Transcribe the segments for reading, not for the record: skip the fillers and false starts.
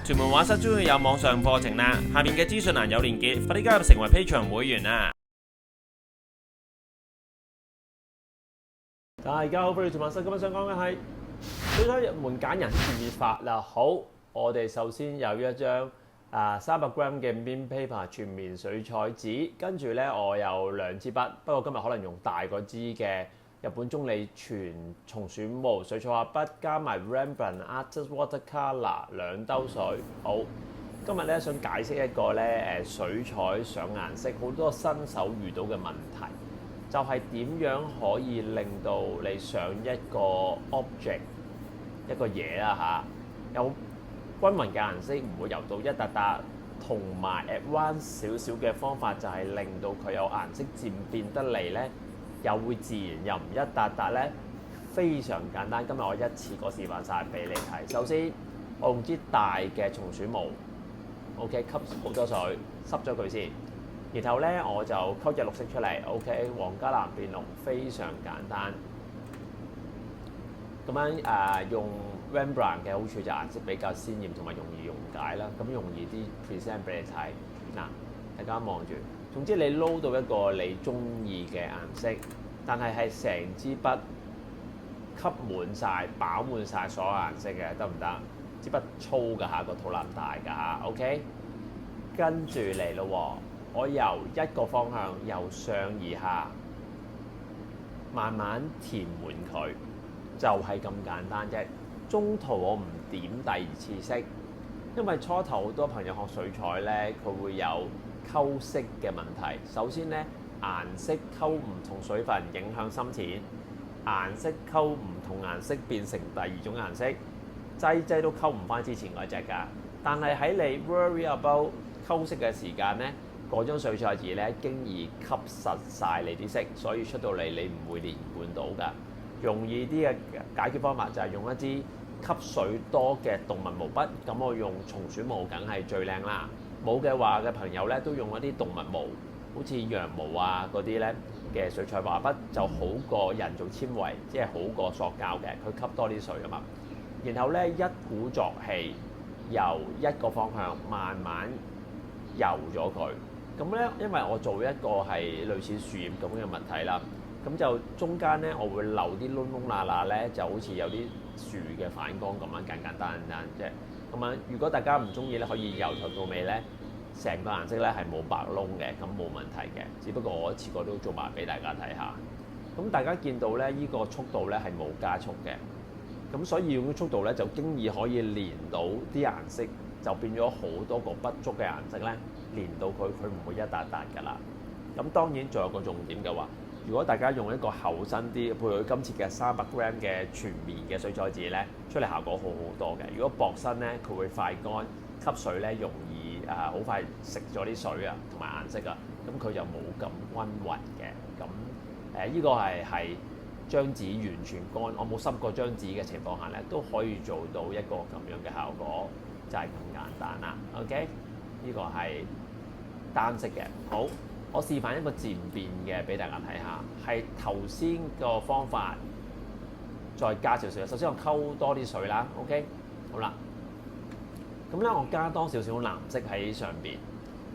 屯門畫室終於有網上課程啦，下面嘅資訊欄有連結，快啲加入成為 Patreon 會員啦！大家好，歡迎屯門畫室，今日想講嘅係水彩入門揀人設計法啦。好，我哋首先有一張300g 嘅 Mint Paper 全面水彩紙，跟住咧我有兩支筆，不過今日可能用大個支嘅日本中理全松鼠毛水彩畫筆，加埋 Rembrandt Artist Watercolor 兩兜水。好，今日咧想解釋一個咧水彩上顏色好多新手遇到嘅問題，就係點樣可以令到你上一個 object 一個嘢啦有均勻嘅顏色，唔會油到一笪笪，同埋 advanced 少少嘅方法就係令到佢有顏色漸變得嚟咧，又會自然又唔一笪笪咧，非常簡單。今日我一次過示範晒俾你睇。首先，我用支大嘅松鼠毛 ，OK， 吸好多水，濕咗佢先。然後咧，我就溝隻綠色出嚟 ，OK， 黃加藍變綠，非常簡單。咁樣用 Rembrandt 嘅好處就顏色比較鮮豔同埋容易溶解啦，咁容易啲 present 俾你睇。嗱，大家望住，總之你撈到一個你中意嘅顏色，但係成支筆吸滿晒、飽滿晒所有顏色嘅，得唔得？支筆粗㗎個肚腩大㗎 OK。跟住嚟咯，我由一個方向由上而下慢慢填滿佢。就係咁簡單啫，中途我唔點第二次色，因為初頭好多朋友學水彩咧，佢會有溝色嘅問題。首先咧，顏色溝唔同水分影響深淺，顏色溝唔同顏色變成第二種顏色，劑都溝唔翻之前嗰隻㗎。但係喺你 worry about 溝色嘅時間咧，嗰張水彩紙咧經已吸實晒你啲色，所以出到嚟你唔會連貫到㗎。容易啲嘅解決方法就係用一支吸水多嘅動物毛筆，咁我用松鼠毛梗係最靚啦。冇嘅話嘅朋友咧，都用一啲動物毛，好似羊毛啊嗰啲咧嘅水彩畫筆就好過人造纖維，即係好過塑膠嘅，佢吸多啲水啊嘛。然後咧一鼓作氣，由一個方向慢慢游咗佢。咁咧，因為我做一個係類似樹葉咁嘅物體啦。咁就中間咧，我會留啲窿窿罅罅咧，就好似有啲樹嘅反光咁樣，簡單啫。咁樣，如果大家唔中意咧，可以由頭到尾咧，成個顏色咧係冇白窿嘅，咁冇問題嘅。只不過我一次過都做埋俾大家睇下。咁大家見到咧，依個速度咧係冇加速嘅。咁所以用啲速度咧，就經已可以連到啲顏色，就變咗好多個不足嘅顏色咧，連到佢唔會一笪笪㗎啦。咁當然仲有個重點嘅話。如果大家用一個厚身啲，譬如佢今次嘅300g 嘅全面嘅水彩紙咧，出嚟效果好好多嘅。如果薄身咧，佢會快乾，吸水咧容易好快食咗啲水啊，同埋顏色啊，咁佢就冇咁均勻嘅。咁呢個係張紙完全乾，我冇濕過張紙嘅情況下咧，都可以做到一個咁樣嘅效果，就係咁簡單啦。OK， 呢個係單色嘅，好。我示範一個漸變嘅俾大家睇下，係頭先個方法再加少少。首先我溝多啲水啦 ，OK， 好啦。咁咧我加多少少藍色喺上邊。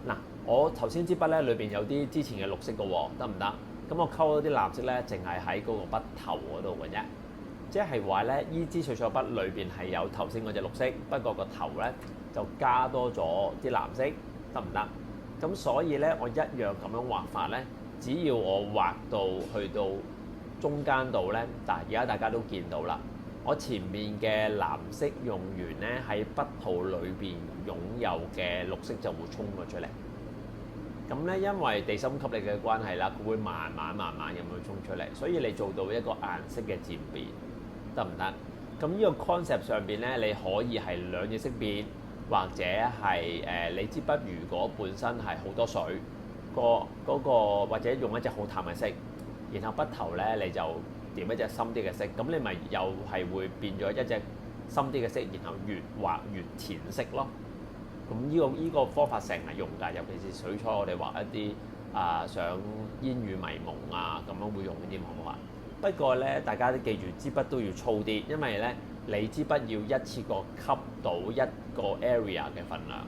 嗱，我頭先支筆咧裏邊有啲之前嘅綠色嘅喎，得唔得？咁我溝咗啲藍色咧，淨係喺嗰個筆頭嗰度嘅啫。即係話咧，依支水彩筆裏邊係有頭先嗰隻綠色，不過個頭咧就加多咗啲藍色，得唔得？咁所以咧，我一樣咁樣畫法咧，只要我畫到去到中間度咧，但係而家大家都見到啦，我前面嘅藍色用完咧，喺筆套裏邊擁有嘅綠色就會衝咗出嚟。咁咧，因為地心吸力嘅關係啦，佢會慢慢咁樣衝出嚟，所以你做到一個顏色嘅漸變，得唔得？咁呢個 concept 上邊咧，你可以係兩隻色變。或者係你支筆如果本身係好多水，嗰個或者用一隻好淡嘅色，然後筆頭咧你就點一隻深啲嘅色，咁你咪又係會變咗一隻深啲嘅色，然後越畫越淺色咯。咁呢個方法成日用㗎，尤其是水彩，我哋畫一啲想煙雨迷蒙啊咁樣會用呢啲方法。不過咧，大家都記住支筆都要粗啲，因為咧你支筆要一次過吸到一個 area 嘅份量。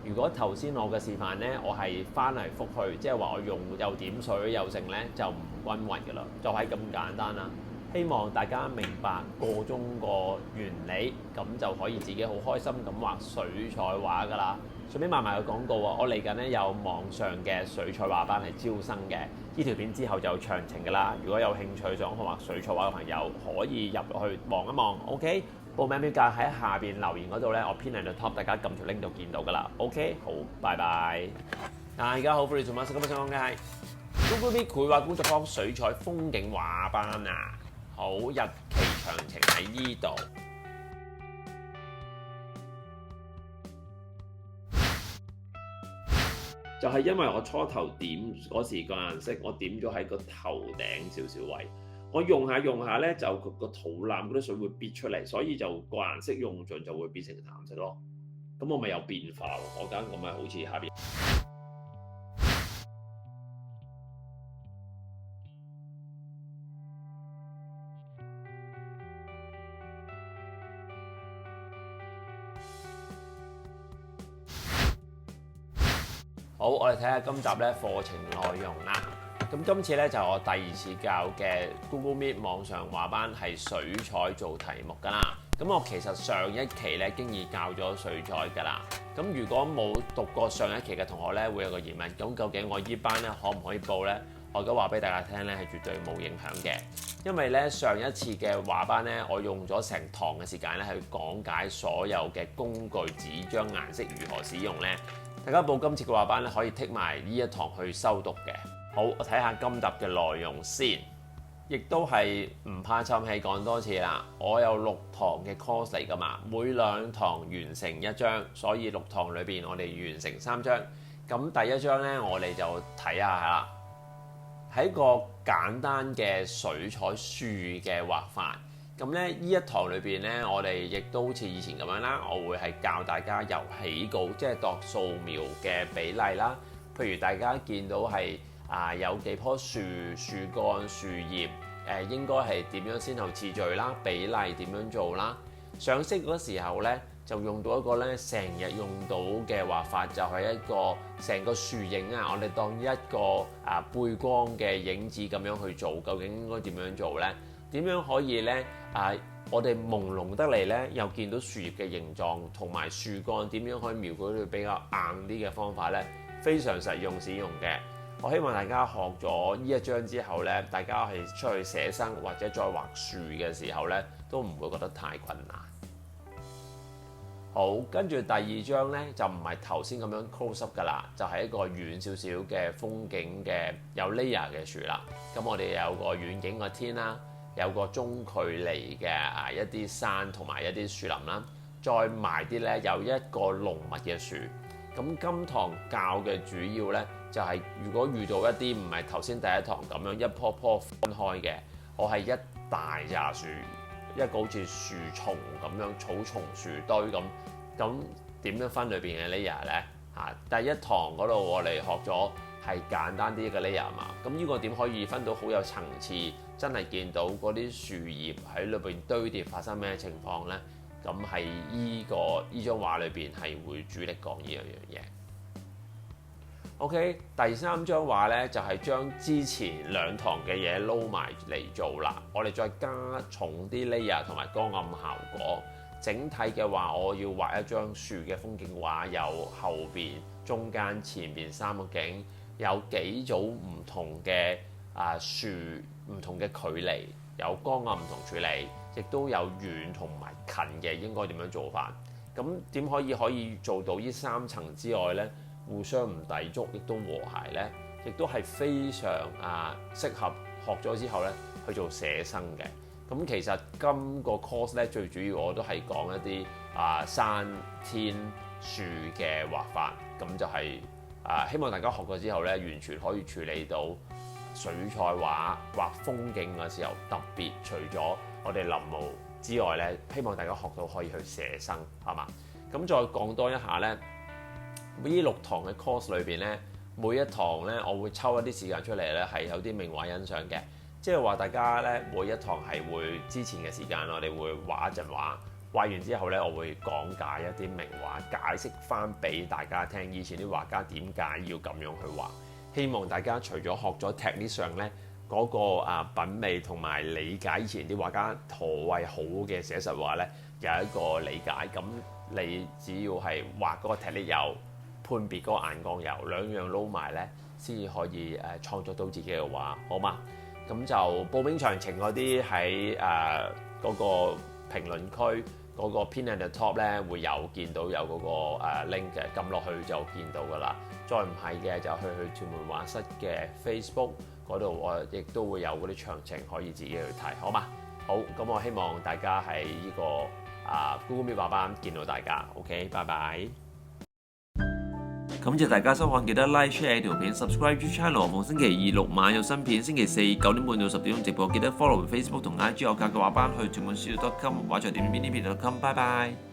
如果頭先我嘅示範呢，我係翻嚟覆去，即係話我用又點水又剩呢，就唔均勻㗎啦，就係咁簡單啦。希望大家明白個中個原理，咁就可以自己好開心咁畫水彩畫㗎啦。順便賣埋個廣告啊！我嚟緊呢有網上嘅水彩畫班係招生嘅，呢條片之後就有詳情㗎啦。如果有興趣想學畫水彩畫嘅朋友，可以入去望一望。OK， 報名表格喺下邊留言嗰度呢，我編喺度 top， 大家撳條 link 度見到㗎啦。OK， 好，拜拜。大家好，歡迎做乜？今日想講嘅係 Google Meet 繪畫工作坊水彩風景畫班啊！好，日期詳情喺呢度。就係因為我初頭點嗰時個顏色，我點咗喺個頭頂少少位，我用下咧就個肚腩嗰啲水會逼出嚟，所以就個顏色用盡就會變成淡色咯。咁我咪有變化咯，我咪好似下邊。好，我哋睇下今集咧課程內容啦。咁今次咧就我第2次教嘅 Google Meet 網上畫班係水彩做題目㗎啦。咁我其實上一期咧經已教咗水彩㗎啦。咁如果冇讀過上一期嘅同學咧，會有個疑問，咁究竟我依班咧可唔可以報咧？我而家話俾大家聽咧係絕對冇影響嘅，因為咧上一次嘅畫班咧，我用咗成堂嘅時間咧去講解所有嘅工具紙張顏色如何使用咧。大家報今次嘅畫班咧，可以剔埋呢一堂去修讀嘅。好，我睇下今集嘅內容先，亦都係唔怕沉氣講多次啦。我有6堂嘅 course 嚟㗎嘛，每2堂完成1張，所以6堂裏邊我哋完成3張。咁第1張呢，我哋就睇下啦，係一個簡單嘅水彩樹嘅畫法。咁咧，呢一堂裏邊咧，我哋亦都好似以前咁樣啦，我會係教大家由起稿，即係度素描嘅比例啦。譬如大家見到係有幾棵樹、樹幹、樹葉，應該係點樣先後次序啦，比例點樣做啦。上色嗰時候咧，就用到一個咧成日用到嘅畫法，就係一個成個樹影啊，我哋當一個背光嘅影子咁樣去做，究竟應該點樣做咧？點樣可以咧？我哋朦朧得嚟咧，又見到樹葉嘅形狀同埋樹幹點樣可以描繪到比較硬啲嘅方法咧？非常實用使用嘅。我希望大家學咗呢一章之後咧，大家係出去寫生或者再畫樹嘅時候咧，都唔會覺得太困難。好，跟住第2章咧就唔係頭先咁樣 close up 㗎啦，就係一個遠少少嘅風景嘅有 layer 嘅樹啦。咁我哋有個遠景嘅天啦。有個中距離嘅一啲山同埋一啲樹林啦，再埋啲咧有一個濃密嘅樹。咁今堂教嘅主要咧就係、如果遇到一啲唔係頭先第1堂咁樣一棵棵分開嘅，我係一大紮樹，一個好似樹叢咁樣草叢樹堆咁點樣分裏邊嘅 layer 咧？第1堂嗰度我哋學咗係簡單啲嘅 layer 嘛，咁呢個點可以分到好有層次？真係見到嗰啲樹葉喺裏邊堆疊發生咩情況呢？咁係呢張畫裏邊係會主力講呢樣嘢。OK， 第3張畫呢，就係將之前2堂嘅嘢撈埋嚟做啦。我哋再加重啲 layer 同埋光暗效果。整體嘅話，我要畫一張樹嘅風景畫，有後邊、中間、前邊3個景，有幾組唔同嘅樹。唔同嘅距離，有光暗唔同處理，亦都有遠同埋近嘅，應該點樣做法？咁點可以做到呢3層之外呢？互相唔抵觸，亦都和諧呢？亦都係非常適合學咗之後呢去做寫生嘅。咁其實今個 course 呢，最主要我都係講一啲山天樹嘅畫法，咁就係希望大家學過之後呢，完全可以處理到水彩畫風景嘅時候，特別除咗我哋臨摹之外咧，希望大家學到可以去寫生，係嘛？咁再講多一下咧，呢6堂嘅 course 裏邊咧，每一堂咧，我會抽一啲時間出嚟咧，係有啲名畫欣賞嘅。即係話大家咧每一堂係會之前嘅時間，我哋會畫一陣畫，畫完之後咧，我會講解一啲名畫，解釋翻俾大家聽以前啲畫家點解要咁樣去畫。希望大家除咗學咗 technique 上咧嗰個品味同埋理解以前啲畫家何謂好嘅寫實畫咧，有一個理解。咁你只要係畫嗰個 technique 有，判別嗰個眼光有，兩樣撈埋咧，先至可以創作到自己嘅畫，好嘛？咁就報名詳情嗰啲喺嗰個評論區嗰個 pin at the top 咧會有見到有嗰個link 嘅，撳落去就見到噶啦。再唔係嘅就去屯門畫室嘅 Facebook 嗰度，我亦都會有嗰啲詳情可以自己去睇，好嘛？好，咁我希望大家喺呢個Google Meet 畫班見到大家 ，OK， 拜拜。感謝大家收看，記得 like、share 條片、subscribe YouTube channel。逢星期二6晚有新片，星期4 9點半到10點鐘直播。記得 follow Facebook 同 IG 我教嘅畫班，去屯門 studio.com 畫材店 mini片.com。拜拜。